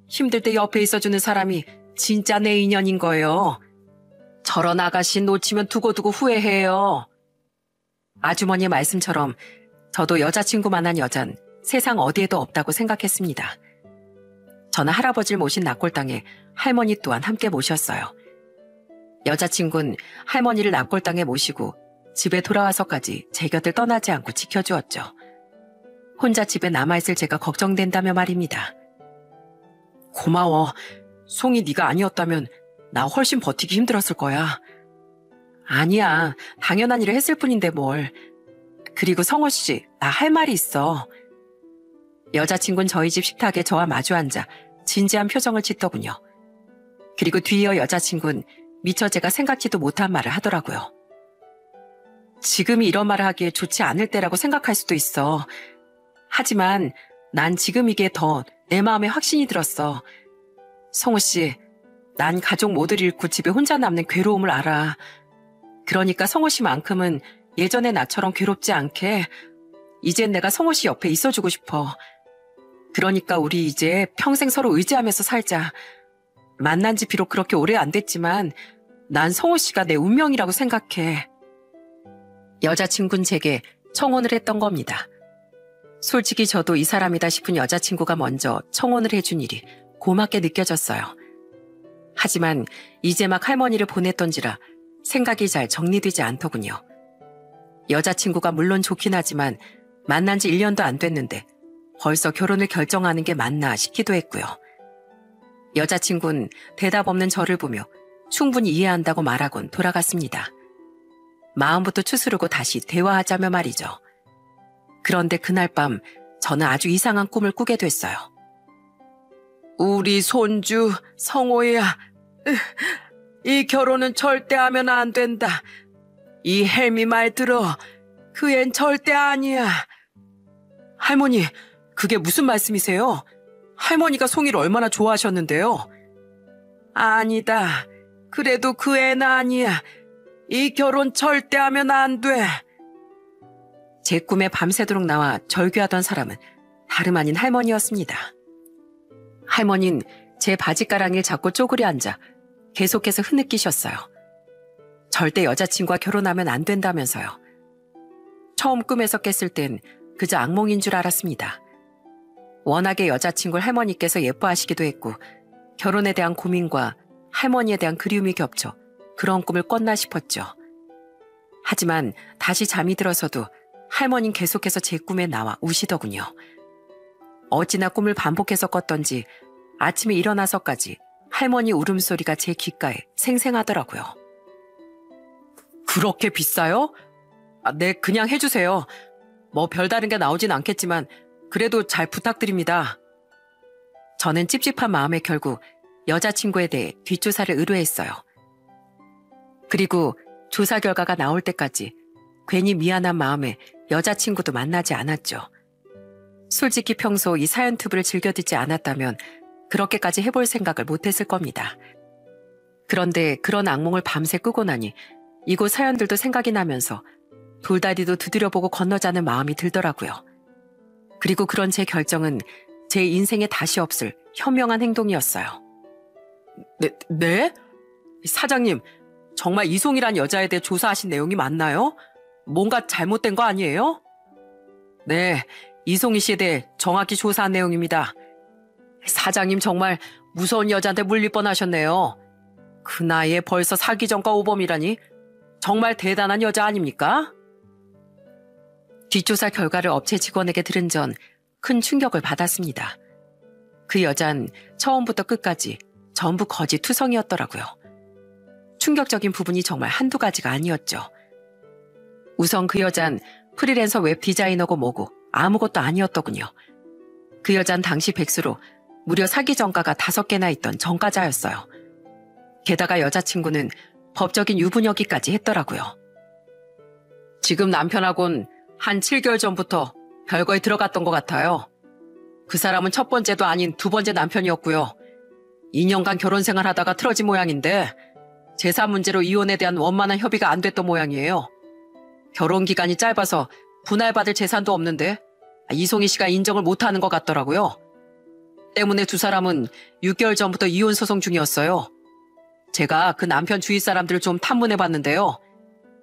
힘들 때 옆에 있어주는 사람이 진짜 내 인연인 거예요. 저런 아가씨 놓치면 두고두고 후회해요. 아주머니의 말씀처럼 저도 여자친구만한 여잔 세상 어디에도 없다고 생각했습니다. 저는 할아버지를 모신 납골당에 할머니 또한 함께 모셨어요. 여자친구는 할머니를 납골당에 모시고 집에 돌아와서까지 제 곁을 떠나지 않고 지켜주었죠. 혼자 집에 남아있을 제가 걱정된다며 말입니다. 고마워. 송이 네가 아니었다면 나 훨씬 버티기 힘들었을 거야. 아니야. 당연한 일을 했을 뿐인데 뭘. 그리고 성호 씨, 나 할 말이 있어. 여자친구는 저희 집 식탁에 저와 마주 앉아 진지한 표정을 짓더군요. 그리고 뒤이어 여자친구는 미처 제가 생각지도 못한 말을 하더라고요. 지금이 이런 말을 하기에 좋지 않을 때라고 생각할 수도 있어. 하지만 난 지금 이게 더 내 마음에 확신이 들었어. 성우 씨, 난 가족 모두를 잃고 집에 혼자 남는 괴로움을 알아. 그러니까 성우 씨만큼은 예전의 나처럼 괴롭지 않게 이젠 내가 성우 씨 옆에 있어주고 싶어. 그러니까 우리 이제 평생 서로 의지하면서 살자. 만난 지 비록 그렇게 오래 안 됐지만 난 성우 씨가 내 운명이라고 생각해. 여자친구는 제게 청혼을 했던 겁니다. 솔직히 저도 이 사람이다 싶은 여자친구가 먼저 청혼을 해준 일이 고맙게 느껴졌어요. 하지만 이제 막 할머니를 보냈던지라 생각이 잘 정리되지 않더군요. 여자친구가 물론 좋긴 하지만 만난 지 1년도 안 됐는데 벌써 결혼을 결정하는 게 맞나 싶기도 했고요. 여자친구는 대답 없는 저를 보며 충분히 이해한다고 말하곤 돌아갔습니다. 마음부터 추스르고 다시 대화하자며 말이죠. 그런데 그날 밤 저는 아주 이상한 꿈을 꾸게 됐어요. 우리 손주 성호야, 이 결혼은 절대 하면 안 된다. 이 헬미 말 들어. 그 앤 절대 아니야. 할머니, 그게 무슨 말씀이세요? 할머니가 송이를 얼마나 좋아하셨는데요. 아니다. 그래도 그 애는 아니야. 이 결혼 절대 하면 안 돼. 제 꿈에 밤새도록 나와 절규하던 사람은 다름 아닌 할머니였습니다. 할머니는 제 바지가랑이를 잡고 쪼그려 앉아 계속해서 흐느끼셨어요. 절대 여자친구와 결혼하면 안 된다면서요. 처음 꿈에서 깼을 땐 그저 악몽인 줄 알았습니다. 워낙에 여자친구를 할머니께서 예뻐하시기도 했고 결혼에 대한 고민과 할머니에 대한 그리움이 겹쳐 그런 꿈을 꿨나 싶었죠. 하지만 다시 잠이 들어서도 할머니는 계속해서 제 꿈에 나와 우시더군요. 어찌나 꿈을 반복해서 꿨던지 아침에 일어나서까지 할머니 울음소리가 제 귓가에 생생하더라고요. 그렇게 비싸요? 네, 그냥 해주세요. 뭐 별다른 게 나오진 않겠지만 그래도 잘 부탁드립니다. 저는 찝찝한 마음에 결국 여자친구에 대해 뒷조사를 의뢰했어요. 그리고 조사 결과가 나올 때까지 괜히 미안한 마음에 여자친구도 만나지 않았죠. 솔직히 평소 이 사연 튜브를 즐겨 듣지 않았다면 그렇게까지 해볼 생각을 못했을 겁니다. 그런데 그런 악몽을 밤새 꾸고 나니 이곳 사연들도 생각이 나면서 돌다리도 두드려보고 건너자는 마음이 들더라고요. 그리고 그런 제 결정은 제 인생에 다시 없을 현명한 행동이었어요. 네? 사장님, 정말 이송이란 여자에 대해 조사하신 내용이 맞나요? 뭔가 잘못된 거 아니에요? 네, 이송희 씨에 대해 정확히 조사한 내용입니다. 사장님 정말 무서운 여자한테 물릴 뻔하셨네요. 그 나이에 벌써 사기 전과 오범이라니 정말 대단한 여자 아닙니까? 뒷조사 결과를 업체 직원에게 들은 전 큰 충격을 받았습니다. 그 여잔 처음부터 끝까지 전부 거짓투성이었더라고요. 충격적인 부분이 정말 한두 가지가 아니었죠. 우선 그 여잔 프리랜서 웹 디자이너고 뭐고 아무것도 아니었더군요. 그 여잔 당시 백수로 무려 사기 전가가 5개나 있던 전가자였어요. 게다가 여자친구는 법적인 유부녀기까지 했더라고요. 지금 남편하고는 한 7개월 전부터 별거에 들어갔던 것 같아요. 그 사람은 첫 번째도 아닌 두 번째 남편이었고요. 2년간 결혼 생활하다가 틀어진 모양인데 재산 문제로 이혼에 대한 원만한 협의가 안 됐던 모양이에요. 결혼 기간이 짧아서 분할받을 재산도 없는데 이송희 씨가 인정을 못하는 것 같더라고요. 때문에 두 사람은 6개월 전부터 이혼 소송 중이었어요. 제가 그 남편 주위 사람들을 좀 탐문해봤는데요.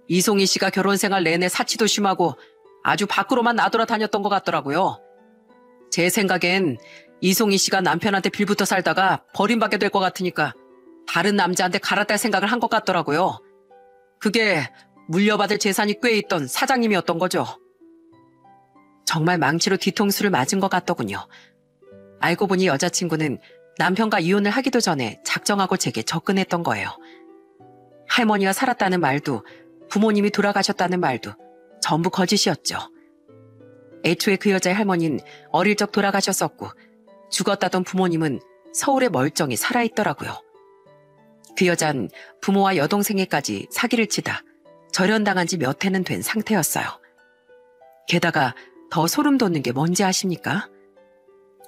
이송희 씨가 결혼 생활 내내 사치도 심하고 아주 밖으로만 나돌아다녔던 것 같더라고요. 제 생각엔 이송희 씨가 남편한테 빌붙어 살다가 버림받게 될 것 같으니까 다른 남자한테 갈아탈 생각을 한 것 같더라고요. 그게 물려받을 재산이 꽤 있던 사장님이었던 거죠. 정말 망치로 뒤통수를 맞은 것 같더군요. 알고 보니 여자친구는 남편과 이혼을 하기도 전에 작정하고 제게 접근했던 거예요. 할머니와 살았다는 말도 부모님이 돌아가셨다는 말도 전부 거짓이었죠. 애초에 그 여자의 할머니는 어릴 적 돌아가셨었고 죽었다던 부모님은 서울에 멀쩡히 살아있더라고요. 그 여잔 부모와 여동생에까지 사기를 치다 절연당한 지 몇 해는 된 상태였어요. 게다가 더 소름 돋는 게 뭔지 아십니까?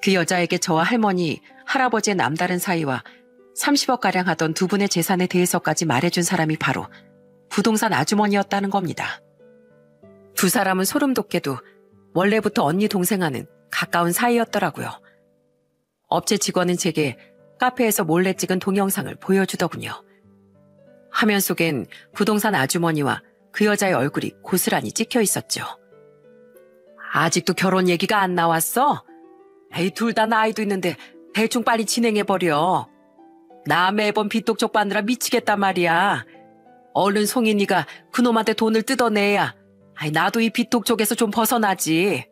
그 여자에게 저와 할머니, 할아버지의 남다른 사이와 30억가량 하던 두 분의 재산에 대해서까지 말해준 사람이 바로 부동산 아주머니였다는 겁니다. 두 사람은 소름 돋게도 원래부터 언니 동생하는 가까운 사이였더라고요. 업체 직원은 제게 카페에서 몰래 찍은 동영상을 보여주더군요. 화면 속엔 부동산 아주머니와 그 여자의 얼굴이 고스란히 찍혀 있었죠. 아직도 결혼 얘기가 안 나왔어? 에이, 둘 다 나이도 있는데 대충 빨리 진행해버려. 나 매번 빚독촉 받느라 미치겠단 말이야. 얼른 송인이가 그놈한테 돈을 뜯어내야 나도 이 빚독촉에서 좀 벗어나지.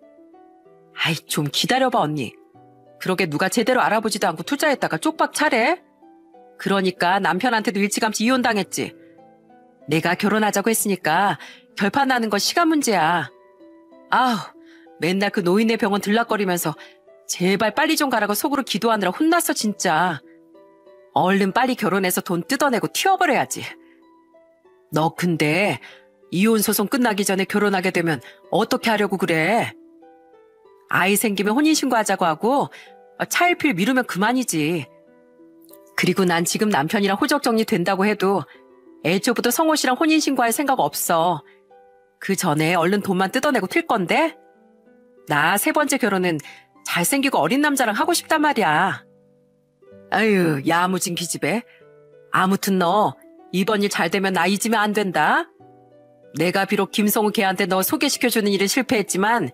좀 기다려봐 언니. 그러게 누가 제대로 알아보지도 않고 투자했다가 쪽박 차래? 그러니까 남편한테도 일찌감치 이혼당했지. 내가 결혼하자고 했으니까 결판 나는 건 시간 문제야. 아우, 맨날 그 노인네 병원 들락거리면서 제발 빨리 좀 가라고 속으로 기도하느라 혼났어 진짜. 얼른 빨리 결혼해서 돈 뜯어내고 튀어버려야지. 너 근데 이혼 소송 끝나기 전에 결혼하게 되면 어떻게 하려고 그래? 아이 생기면 혼인신고하자고 하고 차일피일 미루면 그만이지. 그리고 난 지금 남편이랑 호적 정리 된다고 해도 애초부터 성호 씨랑 혼인신고할 생각 없어. 그 전에 얼른 돈만 뜯어내고 튈 건데? 나 세 번째 결혼은 잘생기고 어린 남자랑 하고 싶단 말이야. 아유, 야무진 기집애. 아무튼 너 이번 일 잘 되면 나 잊으면 안 된다. 내가 비록 김성우 걔한테 너 소개시켜주는 일은 실패했지만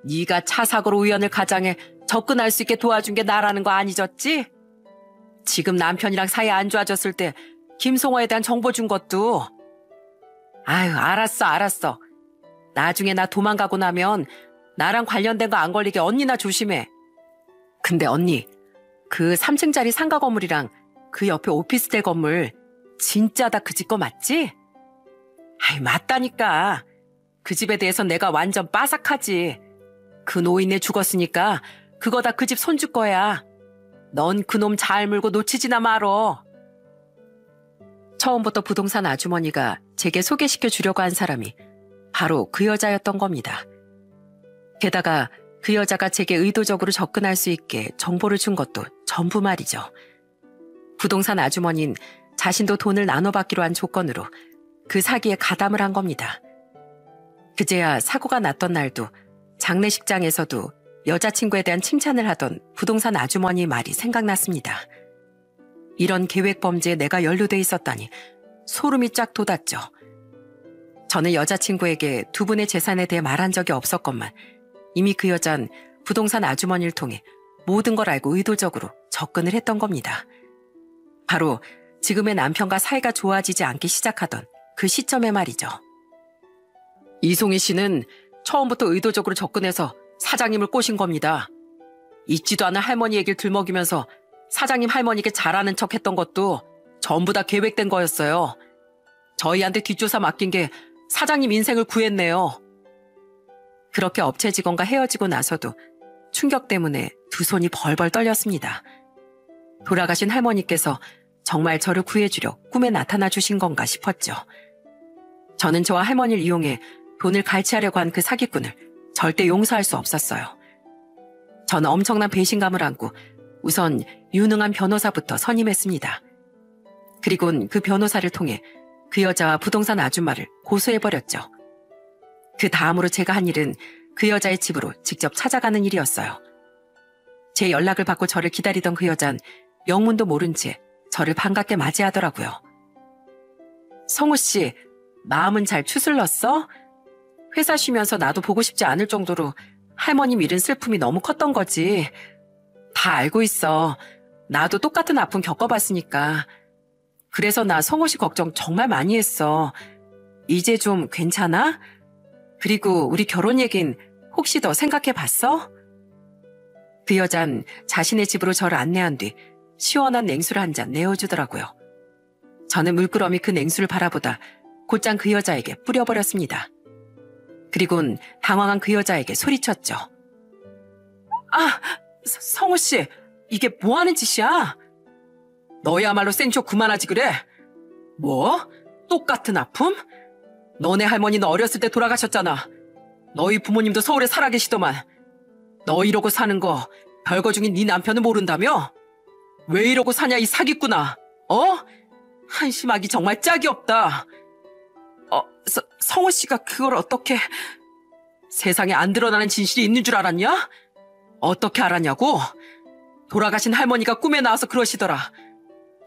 네가 차 사고로 우연을 가장해 접근할 수 있게 도와준 게 나라는 거 안 잊었지? 지금 남편이랑 사이 안 좋아졌을 때 김성호에 대한 정보 준 것도. 아유, 알았어. 나중에 나 도망가고 나면 나랑 관련된 거 안 걸리게 언니나 조심해. 근데 언니, 그 3층짜리 상가 건물이랑 그 옆에 오피스텔 건물 진짜 다 그 집 거 맞지? 맞다니까. 그 집에 대해서 내가 완전 빠삭하지. 그 노인네 죽었으니까 그거 다 그 집 손주 거야. 넌 그놈 잘 물고 놓치지나 말어. 처음부터 부동산 아주머니가 제게 소개시켜 주려고 한 사람이 바로 그 여자였던 겁니다. 게다가 그 여자가 제게 의도적으로 접근할 수 있게 정보를 준 것도 전부 말이죠. 부동산 아주머니는 자신도 돈을 나눠받기로 한 조건으로 그 사기에 가담을 한 겁니다. 그제야 사고가 났던 날도 장례식장에서도 여자친구에 대한 칭찬을 하던 부동산 아주머니의 말이 생각났습니다. 이런 계획 범죄에 내가 연루돼 있었다니 소름이 쫙 돋았죠. 저는 여자친구에게 두 분의 재산에 대해 말한 적이 없었건만 이미 그 여잔 부동산 아주머니를 통해 모든 걸 알고 의도적으로 접근을 했던 겁니다. 바로 지금의 남편과 사이가 좋아지지 않기 시작하던 그 시점에 말이죠. 이송희 씨는 처음부터 의도적으로 접근해서 사장님을 꼬신 겁니다. 있지도 않은 할머니 얘기를 들먹이면서 사장님 할머니께 잘하는 척 했던 것도 전부 다 계획된 거였어요. 저희한테 뒷조사 맡긴 게 사장님 인생을 구했네요. 그렇게 업체 직원과 헤어지고 나서도 충격 때문에 두 손이 벌벌 떨렸습니다. 돌아가신 할머니께서 정말 저를 구해주려 꿈에 나타나 주신 건가 싶었죠. 저는 저와 할머니를 이용해 돈을 갈취하려고 한 그 사기꾼을 절대 용서할 수 없었어요. 저는 엄청난 배신감을 안고 우선 유능한 변호사부터 선임했습니다. 그리곤 그 변호사를 통해 그 여자와 부동산 아줌마를 고소해버렸죠. 그 다음으로 제가 한 일은 그 여자의 집으로 직접 찾아가는 일이었어요. 제 연락을 받고 저를 기다리던 그 여잔 영문도 모른 채 저를 반갑게 맞이하더라고요. 성우 씨, 마음은 잘 추슬렀어? 회사 쉬면서 나도 보고 싶지 않을 정도로 할머님 잃은 슬픔이 너무 컸던 거지. 다 알고 있어. 나도 똑같은 아픔 겪어봤으니까. 그래서 나 성우 씨 걱정 정말 많이 했어. 이제 좀 괜찮아? 그리고 우리 결혼 얘긴 혹시 더 생각해봤어? 그 여잔 자신의 집으로 저를 안내한 뒤 시원한 냉수를 한 잔 내어주더라고요. 저는 물끄러미 그 냉수를 바라보다 곧장 그 여자에게 뿌려버렸습니다. 그리곤 당황한 그 여자에게 소리쳤죠. 아, 성우 씨, 이게 뭐 하는 짓이야? 너야말로 생쇼 그만하지 그래? 뭐? 똑같은 아픔? 너네 할머니는 어렸을 때 돌아가셨잖아. 너희 부모님도 서울에 살아계시더만. 너 이러고 사는 거 별거 중인 네 남편은 모른다며? 왜 이러고 사냐 이 사기꾼아. 어? 한심하기 정말 짝이 없다. 성우 씨가 그걸 어떻게... 세상에 안 드러나는 진실이 있는 줄 알았냐? 어떻게 알았냐고? 돌아가신 할머니가 꿈에 나와서 그러시더라.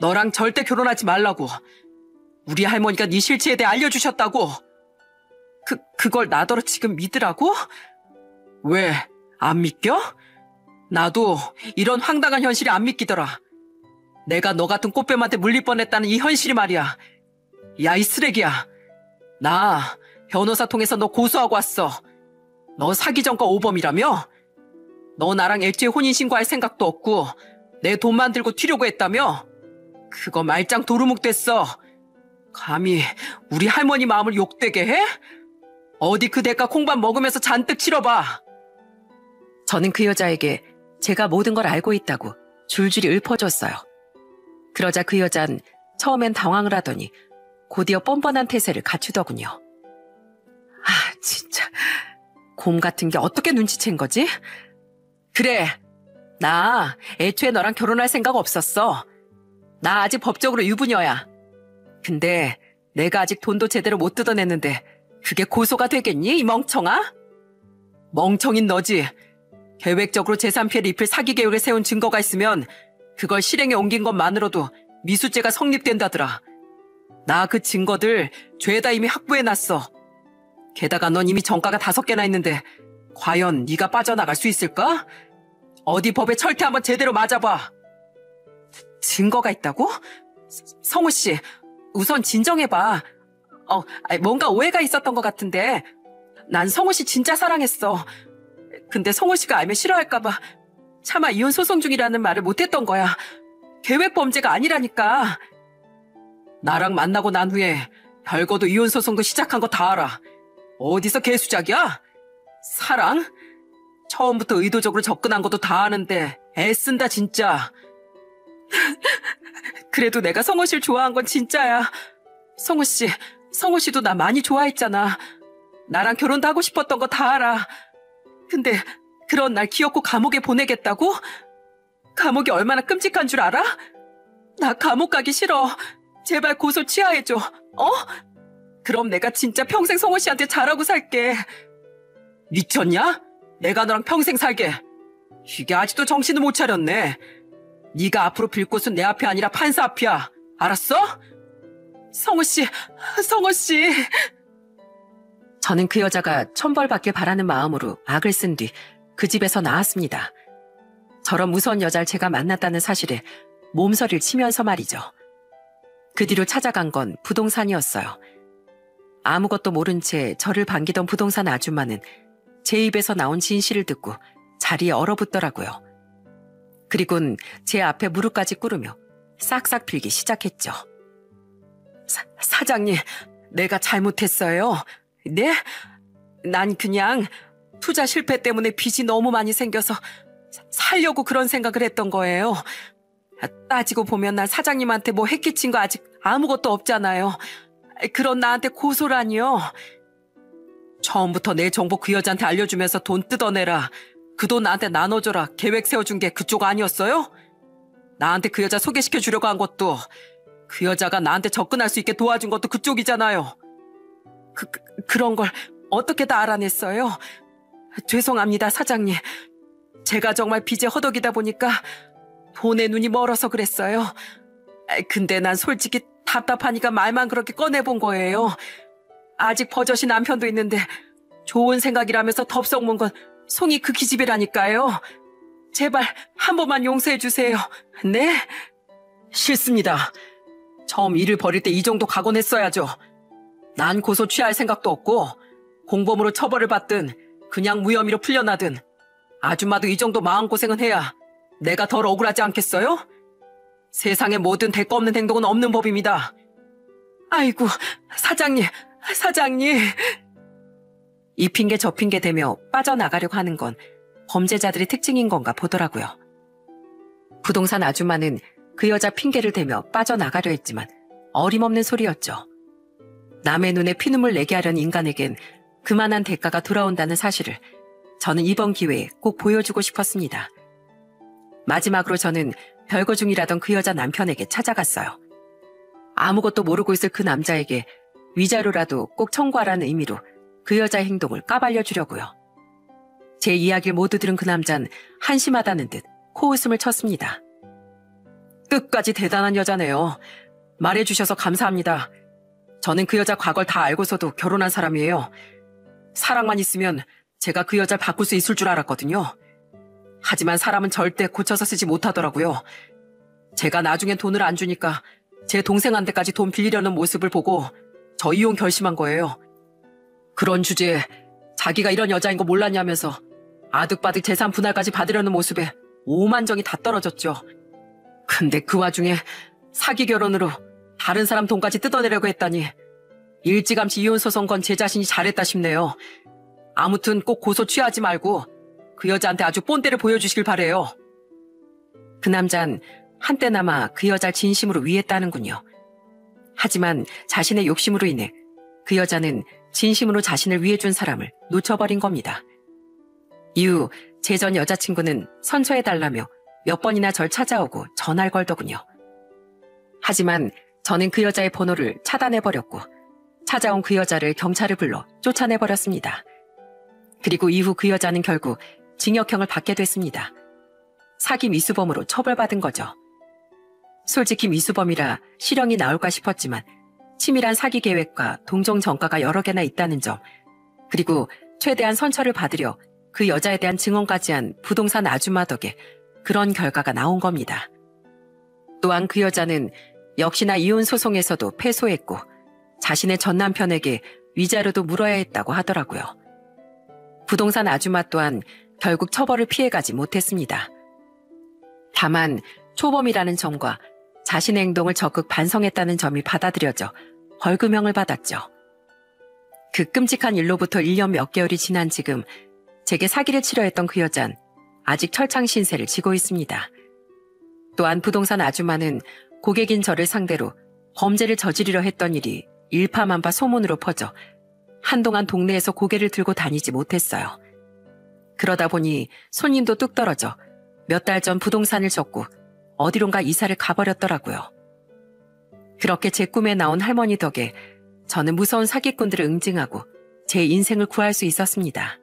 너랑 절대 결혼하지 말라고. 우리 할머니가 네 실체에 대해 알려주셨다고. 그걸 나더러 지금 믿으라고? 왜, 안 믿겨? 나도 이런 황당한 현실이 안 믿기더라. 내가 너 같은 꽃뱀한테 물릴 뻔했다는 이 현실이 말이야. 야, 이 쓰레기야. 나 변호사 통해서 너 고소하고 왔어. 너 사기 전과 오범이라며? 너 나랑 애초에 혼인신고할 생각도 없고 내 돈만 들고 튀려고 했다며? 그거 말짱 도루묵 됐어. 감히 우리 할머니 마음을 욕되게 해? 어디 그 대가 콩밥 먹으면서 잔뜩 치러봐. 저는 그 여자에게 제가 모든 걸 알고 있다고 줄줄이 읊어줬어요. 그러자 그 여잔 처음엔 당황을 하더니 곧이어 뻔뻔한 태세를 갖추더군요. 아, 진짜 곰 같은 게 어떻게 눈치챈 거지? 그래, 나 애초에 너랑 결혼할 생각 없었어. 나 아직 법적으로 유부녀야. 근데 내가 아직 돈도 제대로 못 뜯어냈는데 그게 고소가 되겠니, 이 멍청아? 멍청인 너지. 계획적으로 재산 피해를 입힐 사기 계획을 세운 증거가 있으면 그걸 실행에 옮긴 것만으로도 미수죄가 성립된다더라. 나 그 증거들 죄다 이미 확보해놨어. 게다가 넌 이미 전과가 5개나 있는데 과연 네가 빠져나갈 수 있을까? 어디 법에 철퇴 한번 제대로 맞아봐. 증거가 있다고? 성우 씨, 우선 진정해봐. 뭔가 오해가 있었던 것 같은데 난 성우 씨 진짜 사랑했어. 근데 성우 씨가 알면 싫어할까봐 차마 이혼 소송 중이라는 말을 못했던 거야. 계획 범죄가 아니라니까. 나랑 만나고 난 후에 별거도 이혼 소송도 시작한 거 다 알아. 어디서 개수작이야? 사랑? 처음부터 의도적으로 접근한 것도 다 아는데 애쓴다 진짜. 그래도 내가 성우 씨를 좋아한 건 진짜야. 성우 씨도 나 많이 좋아했잖아. 나랑 결혼도 하고 싶었던 거 다 알아. 근데 그런 날 기어코 감옥에 보내겠다고? 감옥이 얼마나 끔찍한 줄 알아? 나 감옥 가기 싫어. 제발 고소 취하해줘. 그럼 내가 진짜 평생 성호 씨한테 잘하고 살게. 미쳤냐? 내가 너랑 평생 살게. 이게 아직도 정신을 못 차렸네. 네가 앞으로 빌 곳은 내 앞이 아니라 판사 앞이야. 알았어? 성호 씨. 저는 그 여자가 천벌받길 바라는 마음으로 악을 쓴 뒤 그 집에서 나왔습니다. 저런 무서운 여자를 제가 만났다는 사실에 몸서리를 치면서 말이죠. 그 뒤로 찾아간 건 부동산이었어요. 아무것도 모른 채 저를 반기던 부동산 아줌마는 제 입에서 나온 진실을 듣고 자리에 얼어붙더라고요. 그리곤 제 앞에 무릎까지 꿇으며 싹싹 빌기 시작했죠. 사장님, 내가 잘못했어요. 네? 난 그냥 투자 실패 때문에 빚이 너무 많이 생겨서 살려고 그런 생각을 했던 거예요. 따지고 보면 난 사장님한테 뭐 해끼친 거 아직 아무것도 없잖아요. 그런 나한테 고소라니요. 처음부터 내 정보 그 여자한테 알려주면서 돈 뜯어내라. 그 돈 나한테 나눠줘라. 계획 세워준 게 그쪽 아니었어요? 나한테 그 여자 소개시켜 주려고 한 것도, 그 여자가 나한테 접근할 수 있게 도와준 것도 그쪽이잖아요. 그런 걸 어떻게 다 알아냈어요? 죄송합니다, 사장님. 제가 정말 빚에 허덕이다 보니까 돈에 눈이 멀어서 그랬어요. 근데 난 솔직히 답답하니까 말만 그렇게 꺼내본 거예요. 아직 버젓이 남편도 있는데 좋은 생각이라면서 덥석 문 건 송이 그 기집애라니까요. 제발 한 번만 용서해 주세요. 네? 싫습니다. 처음 일을 벌일 때 이 정도 각오했어야죠. 난 고소 취할 생각도 없고 공범으로 처벌을 받든 그냥 무혐의로 풀려나든 아줌마도 이 정도 마음고생은 해야 내가 덜 억울하지 않겠어요? 세상에 모든 대가 없는 행동은 없는 법입니다. 아이고, 사장님. 이 핑계 저 핑계 대며 빠져나가려고 하는 건 범죄자들의 특징인 건가 보더라고요. 부동산 아줌마는 그 여자 핑계를 대며 빠져나가려 했지만 어림없는 소리였죠. 남의 눈에 피눈물 내게 하려는 인간에겐 그만한 대가가 돌아온다는 사실을 저는 이번 기회에 꼭 보여주고 싶었습니다. 마지막으로 저는 별거 중이라던 그 여자 남편에게 찾아갔어요. 아무것도 모르고 있을 그 남자에게 위자료라도 꼭 청구하라는 의미로 그 여자의 행동을 까발려 주려고요. 제 이야기를 모두 들은 그 남자는 한심하다는 듯 코웃음을 쳤습니다. 끝까지 대단한 여자네요. 말해주셔서 감사합니다. 저는 그 여자 과거를 다 알고서도 결혼한 사람이에요. 사랑만 있으면 제가 그 여자를 바꿀 수 있을 줄 알았거든요. 하지만 사람은 절대 고쳐서 쓰지 못하더라고요. 제가 나중엔 돈을 안 주니까 제 동생한테까지 돈 빌리려는 모습을 보고 저 이혼 결심한 거예요. 그런 주제에 자기가 이런 여자인 거 몰랐냐면서 아득바득 재산 분할까지 받으려는 모습에 오만정이 다 떨어졌죠. 근데 그 와중에 사기 결혼으로 다른 사람 돈까지 뜯어내려고 했다니 일찌감치 이혼 소송 건 제 자신이 잘했다 싶네요. 아무튼 꼭 고소 취하지 말고 그 여자한테 아주 본때를 보여주시길 바래요. 그 남잔 한때나마 그 여자를 진심으로 위했다는군요. 하지만 자신의 욕심으로 인해 그 여자는 진심으로 자신을 위해준 사람을 놓쳐버린 겁니다. 이후 제 전 여자친구는 선처해달라며 몇 번이나 절 찾아오고 전화를 걸더군요. 하지만 저는 그 여자의 번호를 차단해버렸고 찾아온 그 여자를 경찰을 불러 쫓아내버렸습니다. 그리고 이후 그 여자는 결국 징역형을 받게 됐습니다. 사기 미수범으로 처벌받은 거죠. 솔직히 미수범이라 실형이 나올까 싶었지만 치밀한 사기 계획과 동종 전과가 여러 개나 있다는 점, 그리고 최대한 선처를 받으려 그 여자에 대한 증언까지 한 부동산 아줌마 덕에 그런 결과가 나온 겁니다. 또한 그 여자는 역시나 이혼 소송에서도 패소했고 자신의 전 남편에게 위자료도 물어야 했다고 하더라고요. 부동산 아줌마 또한 결국 처벌을 피해가지 못했습니다. 다만 초범이라는 점과 자신의 행동을 적극 반성했다는 점이 받아들여져 벌금형을 받았죠. 그 끔찍한 일로부터 1년 몇 개월이 지난 지금 제게 사기를 치려 했던 그 여잔 아직 철창 신세를 지고 있습니다. 또한 부동산 아줌마는 고객인 저를 상대로 범죄를 저지르려 했던 일이 일파만파 소문으로 퍼져 한동안 동네에서 고개를 들고 다니지 못했어요. 그러다 보니 손님도 뚝 떨어져 몇 달 전 부동산을 접고 어디론가 이사를 가버렸더라고요. 그렇게 제 꿈에 나온 할머니 덕에 저는 무서운 사기꾼들을 응징하고 제 인생을 구할 수 있었습니다.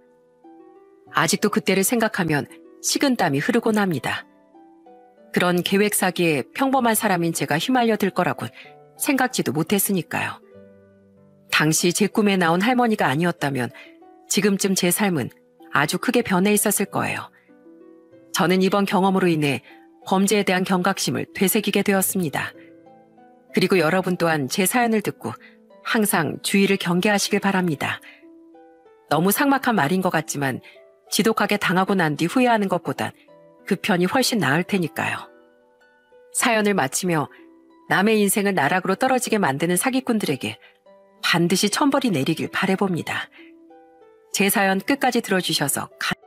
아직도 그때를 생각하면 식은땀이 흐르곤 합니다. 그런 계획 사기에 평범한 사람인 제가 휘말려 들 거라곤 생각지도 못했으니까요. 당시 제 꿈에 나온 할머니가 아니었다면 지금쯤 제 삶은 아주 크게 변해 있었을 거예요. 저는 이번 경험으로 인해 범죄에 대한 경각심을 되새기게 되었습니다. 그리고 여러분 또한 제 사연을 듣고 항상 주의를 경계하시길 바랍니다. 너무 삭막한 말인 것 같지만 지독하게 당하고 난 뒤 후회하는 것보단 그 편이 훨씬 나을 테니까요. 사연을 마치며 남의 인생을 나락으로 떨어지게 만드는 사기꾼들에게 반드시 천벌이 내리길 바라봅니다. 제 사연 끝까지 들어주셔서 감사합니다.